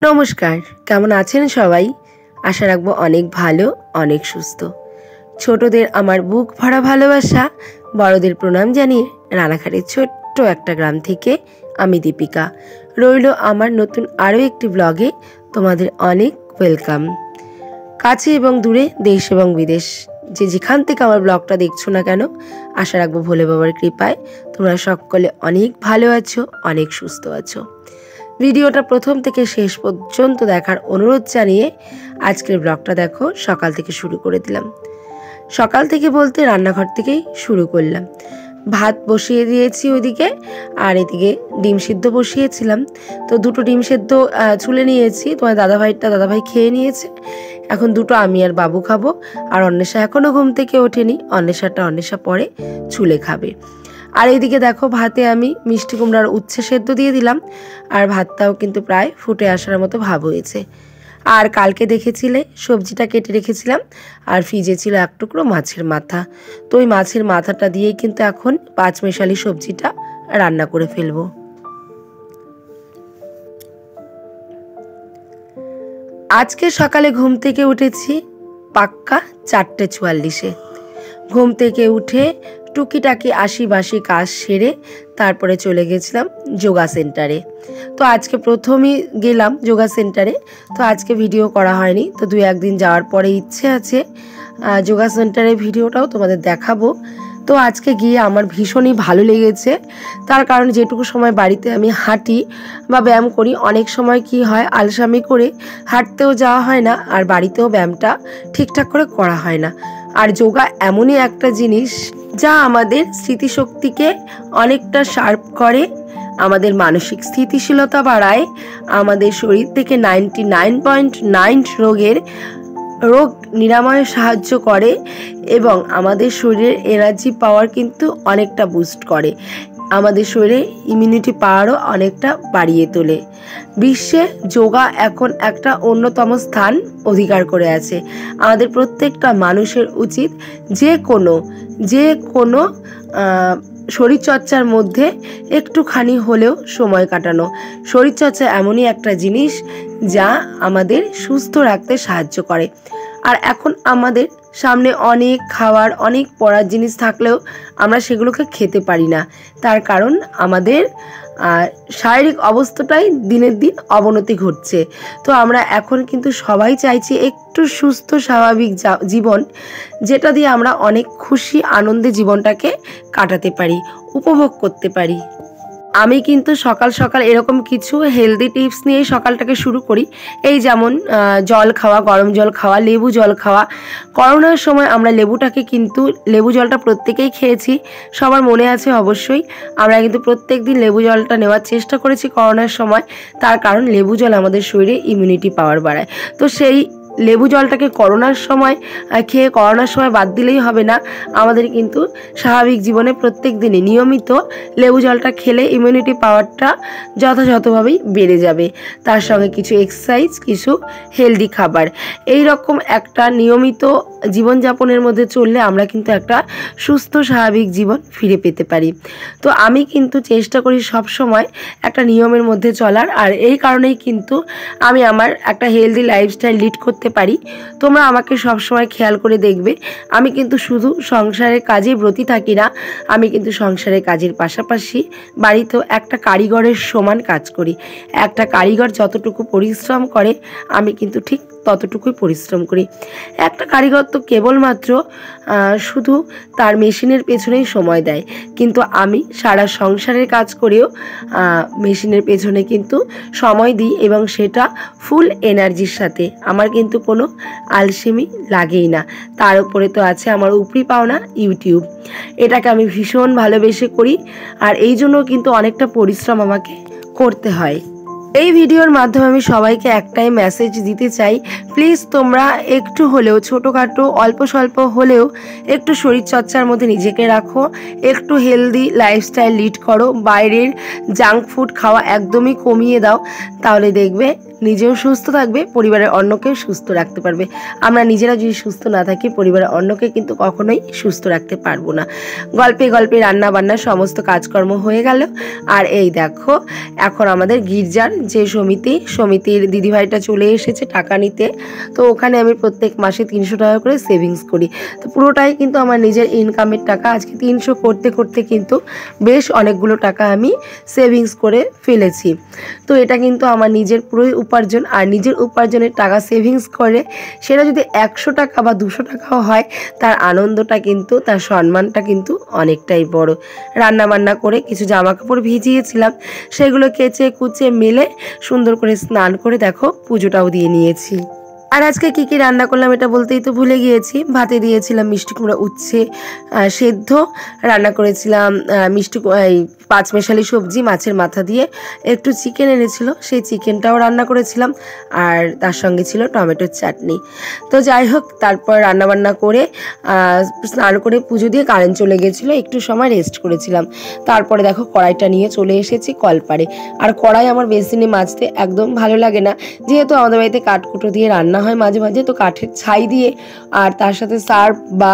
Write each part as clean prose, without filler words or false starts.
নমস্কার, কেমন আছেন সবাই? আশা রাখবো অনেক ভালো, অনেক সুস্থ। ছোটদের আমার বুক ভরা ভালোবাসা, বড়দের প্রণাম জানিয়ে রানাঘাটের ছোট্ট একটা গ্রাম থেকে আমি দীপিকা রইল আমার নতুন আরও একটি ব্লগে তোমাদের অনেক ওয়েলকাম। কাছে এবং দূরে, দেশ এবং বিদেশ, যে যেখান থেকে আমার ব্লগটা দেখছো না কেন, আশা রাখবো ভোলে বাবার কৃপায় তোমরা সকলে অনেক ভালো আছো, অনেক সুস্থ আছো। ভিডিওটা প্রথম থেকে শেষ পর্যন্ত দেখার অনুরোধ জানিয়ে আজকের ব্লগটা দেখো সকাল থেকে শুরু করে দিলাম। সকাল থেকে বলতে রান্নাঘর থেকেই শুরু করলাম। ভাত বসিয়ে দিয়েছি ওইদিকে, আর এদিকে ডিম সিদ্ধ বসিয়েছিলাম। তো দুটো ডিম সিদ্ধ ছুলে নিয়েছি, তোমার দাদাভাই খেয়ে নিয়েছে। এখন দুটো আমি আর বাবু খাবো, আর অন্বেষা এখনও ঘুম থেকে ওঠেনি। অন্বেষা পরে ছুলে খাবে। আর এইদিকে দেখো ভাতে আমি মিষ্টি কুমড়ার উচ্ছে সেদ্ধ দিয়ে দিলাম, আর ভাতটাও কিন্তু প্রায় ফুটে আসার মতো ভাব হয়েছে। আর কালকে দেখেছিলে সবজিটা কেটে রেখেছিলাম, আর ফ্রিজে ছিল এক টুকরো মাছের মাথা। তো ওই মাছের মাথাটা দিয়েই কিন্তু এখন পাঁচমেশালি সবজিটা রান্না করে ফেলবো। আজকে সকালে ঘুম থেকে উঠেছি পাক্কা 4:44-এ। ঘুম থেকে উঠে টুকিটাকি আশি কাজ সেরে তারপরে চলে গেছিলাম যোগা সেন্টারে। তো আজকে প্রথমেই গেলাম যোগা সেন্টারে, তো আজকে ভিডিও করা হয়নি। তো 2-1 দিন যাওয়ার পরে ইচ্ছে আছে যোগা সেন্টারের ভিডিওটাও তোমাদের দেখাবো। তো আজকে গিয়ে আমার ভীষণই ভালো লেগেছে, তার কারণ যেটুকু সময় বাড়িতে আমি হাঁটি বা ব্যায়াম করি, অনেক সময় কি হয় আলসামি করে হাঁটতেও যাওয়া হয় না, আর বাড়িতেও ব্যায়ামটা ঠিকঠাক করে করা হয় না। আর যোগা এমনই একটা জিনিস যা আমাদের স্মৃতিশক্তিকে অনেকটা শার্প করে, আমাদের মানসিক স্থিতিশীলতা বাড়ায়, আমাদের শরীর থেকে 99.9 রোগ নিরাময়ে সাহায্য করে, এবং আমাদের শরীরের এনার্জি পাওয়ার কিন্তু অনেকটা বুস্ট করে, আমাদের শরীরে ইমিউনিটি পাওয়ারও অনেকটা বাড়িয়ে তোলে। বিশ্বে যোগা এখন একটা অন্যতম স্থান অধিকার করে আছে। আমাদের প্রত্যেকটা মানুষের উচিত যে কোনো শরীরচর্চার মধ্যে একটুখানি হলেও সময় কাটানো। শরীরচর্চা এমনই একটা জিনিস যা আমাদের সুস্থ রাখতে সাহায্য করে। আর এখন আমাদের সামনে অনেক খাওয়ার, অনেক পড়ার জিনিস থাকলেও আমরা সেগুলোকে খেতে পারি না, তার কারণ আমাদের শারীরিক অবস্থাটাই দিনের দিন অবনতি ঘটছে। তো আমরা এখন কিন্তু সবাই চাইছি একটু সুস্থ স্বাভাবিক জীবন, যেটা দিয়ে আমরা অনেক খুশি আনন্দে জীবনটাকে কাটাতে পারি, উপভোগ করতে পারি। আমি কিন্তু সকাল সকাল এরকম কিছু হেলদি টিপস নিয়েই সকালটাকে শুরু করি। এই যেমন জল খাওয়া, গরম জল খাওয়া, লেবু জল খাওয়া। করোনার সময় আমরা লেবু জলটা প্রত্যেকেই খেয়েছি, সবার মনে আছে অবশ্যই। আমরা কিন্তু প্রত্যেক দিন লেবু জলটা নেওয়ার চেষ্টা করেছি করোনার সময়, তার কারণ লেবু জল আমাদের শরীরে ইমিউনিটি পাওয়ার বাড়ায়। তো সেই লেবু জলটাকে করোনার সময় বাদ দিলেই হবে না, আমাদের কিন্তু স্বাভাবিক জীবনে প্রত্যেক দিনই নিয়মিত লেবু জলটা খেলে ইমিউনিটি পাওয়ারটা যথাযথভাবেই বেড়ে যাবে। তার সঙ্গে কিছু এক্সারসাইজ, কিছু হেলদি খাবার, এই রকম একটা নিয়মিত জীবনযাপনের মধ্যে চললে আমরা কিন্তু একটা সুস্থ স্বাভাবিক জীবন ফিরে পেতে পারি। তো আমি কিন্তু চেষ্টা করি সব সময় একটা নিয়মের মধ্যে চলার, আর এই কারণেই কিন্তু আমি আমার একটা হেলদি লাইফস্টাইল লিড করতে পারি। তোমরা আমাকে সবসময় খেয়াল করে দেখবে, আমি কিন্তু শুধু সংসারের কাজে ব্রতী থাকি না, আমি কিন্তু সংসারের কাজের পাশাপাশি বাড়িতেও একটা কারিগরের সমান কাজ করি। একটা কারিগর যতটুকু পরিশ্রম করে, আমি কিন্তু ঠিক ততটুকুই পরিশ্রম করি। একটা কারিগর তো কেবলমাত্র শুধু তার মেশিনের পেছনেই সময় দেয়, কিন্তু আমি সারা সংসারের কাজ করেও মেশিনের পেছনে কিন্তু সময় দিই, এবং সেটা ফুল এনার্জির সাথে। আমার কিন্তু কোনো আলসেমি লাগেই না। তার উপরে তো আছে আমার উপরি পাওনা ইউটিউব, এটাকে আমি ভীষণ ভালোবেসে করি, আর এই জন্য কিন্তু অনেকটা পরিশ্রম আমাকে করতে হয়। এই ভিডিওর মাধ্যমে আমি সবাইকে একটাই মেসেজ দিতে চাই, প্লিজ তোমরা একটু হলেও ছোটোখাটো অল্প স্বল্প হলেও একটু শরীরচর্চার মধ্যে নিজেকে রাখো, একটু হেলদি লাইফস্টাইল লিড করো, বাইরের জাঙ্ক ফুড খাওয়া একদমই কমিয়ে দাও, তাহলে দেখবে নিজেও সুস্থ থাকবে, পরিবারের অন্যকেও সুস্থ রাখতে পারবে। আমরা নিজেরা যদি সুস্থ না থাকি পরিবারের অন্যকে কিন্তু কখনোই সুস্থ রাখতে পারবো না। গল্পে গল্পে রান্না বান্না সমস্ত কাজকর্ম হয়ে গেল। আর এই দেখো এখন আমাদের গির্জার যে সমিতির দিদিভাইটা চলে এসেছে টাকা নিতে। তো ওখানে আমি প্রত্যেক মাসে 300 টাকা করে সেভিংস করি। তো পুরোটাই কিন্তু আমার নিজের ইনকামের টাকা। আজকে 300 করতে করতে কিন্তু বেশ অনেকগুলো টাকা আমি সেভিংস করে ফেলেছি। তো এটা কিন্তু আমার নিজের পুরোই উপার্জন। আর নিজের উপার্জনের টাকা সেভিংস করে সেটা যদি 100 টাকা বা 200 টাকাও হয়, তার আনন্দটা কিন্তু, তার সম্মানটা কিন্তু অনেকটাই বড়। রান্না বান্না করে কিছু জামা কাপড় ভিজিয়েছিলাম, সেগুলো কেচে কুচে মেলে সুন্দর করে স্নান করে দেখো পুজোটাও দিয়ে নিয়েছি। আর আজকে কি কি রান্না করলাম এটা বলতেই তো ভুলে গিয়েছি। ভাতে দিয়েছিলাম মিষ্টি কুমড়া উচ্ছে সেদ্ধ, রান্না করেছিলাম মিষ্টি পাঁচমেশালি সবজি মাছের মাথা দিয়ে, একটু চিকেন এনেছিল সেই চিকেনটাও রান্না করেছিলাম, আর তার সঙ্গে ছিল টমেটোর চাটনি। তো যাই হোক, তারপর রান্নাবান্না করে স্নান করে পুজো দিয়ে কারেন্ট চলে গেছিলো, একটু সময় রেস্ট করেছিলাম। তারপরে দেখো কড়াইটা নিয়ে চলে এসেছি কলপারে। আর কড়াই আমার বেসিনে মাজতে একদম ভালো লাগে না, যেহেতু আমাদের বাড়িতে কাঠকুটো দিয়ে রান্না হয় মাঝে মাঝে, তো কাঠের ছাই দিয়ে আর তার সাথে সার্ফ বা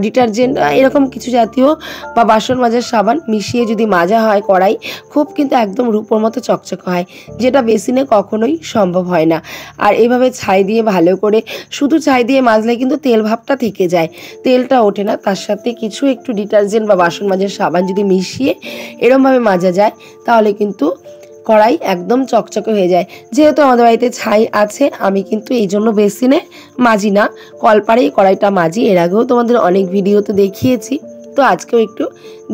ডিটারজেন্ট এরকম কিছু জাতীয় বা বাসন মাজার সাবান মিশিয়ে যদি মাজা হয় কড়াই, খুব কিন্তু একদম রূপোর মতো চকচকে হয়, যেটা বেসিনে কখনোই সম্ভব হয় না। আর এইভাবে ছাই দিয়ে ভালো করে, শুধু ছাই দিয়ে মাজলে কিন্তু তেল ভাবটা থেকে যায়, তেলটা ওঠে না। তার সাথে কিছু একটু ডিটারজেন্ট বা বাসন মাজার সাবান যদি মিশিয়ে এরমভাবে মাজা যায়, তাহলে কিন্তু কড়াই একদম চকচকে হয়ে যায়। যেহেতু আমাদের বাড়িতে ছাই আছে, আমি কিন্তু এই জন্য বেসিনে মাজি না, কলপাড়েই কড়াইটা মাজি। এর আগেও তোমাদের অনেক ভিডিওতে দেখিয়েছি, তো আজকেও একটু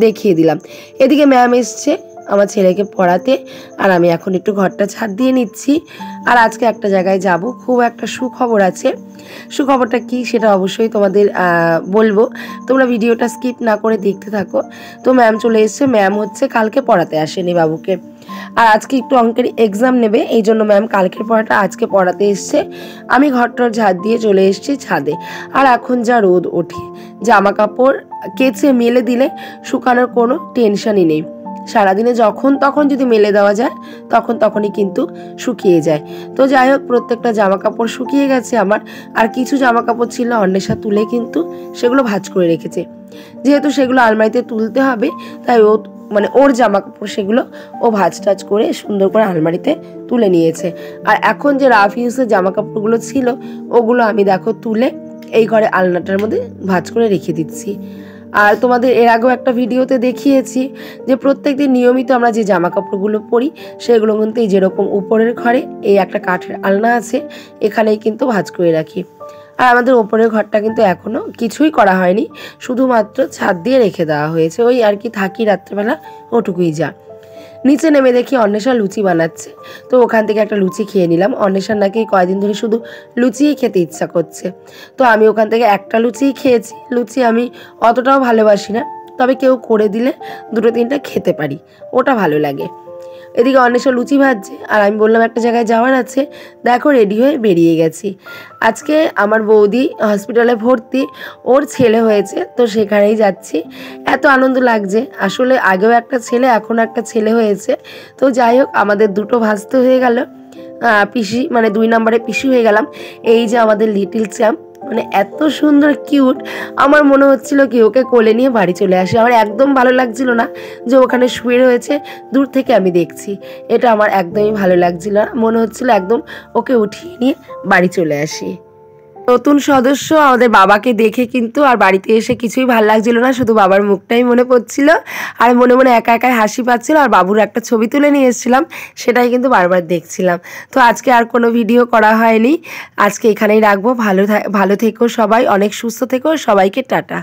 দেখিয়ে দিলাম। এদিকে ম্যাম এসছে আমার ছেলেকে পড়াতে, আর আমি এখন একটু ঘরটা ঝাড় দিয়ে নিচ্ছি। আর আজকে একটা জায়গায় যাব, খুব একটা সুখবর আছে। সুখবরটা কি সেটা অবশ্যই তোমাদের বলবো, তোমরা ভিডিওটা স্কিপ না করে দেখতে থাকো। তো ম্যাম চলে এসছে, ম্যাম হচ্ছে কালকে পড়াতে আসেনি বাবুকে, আর আজকে একটু অঙ্কের এক্সাম নেবে, এই জন্য ম্যাম কালকের পড়াটা আজকে পড়াতে এসছে। আমি ঘরটার ঝাড় দিয়ে চলে এসেছি ছাদে। আর এখন যা রোদ ওঠে, জামা কাপড় কেচে মেলে দিলে শুকানোর কোনো টেনশনই নেই। সারাদিনে যখন তখন যদি মেলে দেওয়া যায় তখন তখনই কিন্তু শুকিয়ে যায়। তো যাই হোক, প্রত্যেকটা জামা কাপড় শুকিয়ে গেছে আমার। আর কিছু জামা কাপড় ছিল অন্বেষা তুলে কিন্তু সেগুলো ভাঁজ করে রেখেছে, যেহেতু সেগুলো আলমারিতে তুলতে হবে, তাই ওর জামা কাপড় সেগুলো ও ভাঁজ টাজ করে সুন্দর করে আলমারিতে তুলে নিয়েছে। আর এখন যে রাফ ইউজের জামা কাপড়গুলো ছিল ওগুলো আমি দেখো তুলে এই ঘরে আলনাটার মধ্যে ভাঁজ করে রেখে দিচ্ছি। আর তোমাদের এর আগেও একটা ভিডিওতে দেখিয়েছি যে প্রত্যেকদিন নিয়মিত আমরা যে জামা কাপড়গুলো পরি সেগুলো কিন্তু এই যেরকম উপরের ঘরে এই একটা কাঠের আলনা আছে, এখানেই কিন্তু ভাঁজ করে রাখি। আর আমাদের ওপরের ঘরটা কিন্তু এখনও কিছুই করা হয়নি, শুধুমাত্র ছাদ দিয়ে রেখে দেওয়া হয়েছে। ওই আর কি থাকি রাত্রেবেলা, ওটুকুই যা। নিচে নেমে দেখি অন্বেষা লুচি বানাচ্ছে, তো ওখান থেকে একটা লুচি খেয়ে নিলাম। অন্বেষার নাকি কয়েকদিন ধরে শুধু লুচিই খেতে ইচ্ছা করছে, তো আমি ওখান থেকে একটা লুচিই খেয়েছি। লুচি আমি অতটাও ভালোবাসি না, তবে কেউ করে দিলে 2-3টা খেতে পারি, ওটা ভালো লাগে। এদিকে অন্বেষা লুচি ভাজছে, আর আমি বললাম একটা জায়গায় যাওয়ার আছে, দেখো রেডি হয়ে বেরিয়ে গেছি। আজকে আমার বৌদি হসপিটালে ভর্তি, ওর ছেলে হয়েছে, তো সেখানেই যাচ্ছি। এত আনন্দ লাগছে, আসলে আগেও একটা ছেলে এখনও একটা ছেলে হয়েছে। তো যাই হোক, আমাদের দুটো ভাজতে হয়ে গেল, পিসি মানে 2 নম্বরে পিসি হয়ে গেলাম। এই যে আমাদের লিটিল চ্যাম্প, মানে এত সুন্দর কিউট, আমার মনে হচ্ছিল কি ওকে কোলে নিয়ে বাড়ি চলে আসি। আমার একদম ভালো লাগছিল না যে ওখানে শুয়ে রয়েছে, দূর থেকে আমি দেখছি, এটা আমার একদমই ভালো লাগছিল না। মনে হচ্ছিল একদম ওকে উঠিয়ে নিয়ে বাড়ি চলে আসি। নতুন সদস্য আমাদের বাবাকে দেখে কিন্তু আর বাড়িতে এসে কিছুই ভালো লাগছিল না, শুধু বাবার মুখটাই মনে পড়ছিল, আর মনে মনে একা একাই হাসি পাচ্ছিল। আর বাবুর একটা ছবি তুলে নিয়ে এসেছিলাম, সেটাই কিন্তু বারবার দেখছিলাম। তো আজকে আর কোনো ভিডিও করা হয়নি, আজকে এখানেই রাখবো। ভালো থেকো সবাই, অনেক সুস্থ থেকো, সবাইকে টাটা।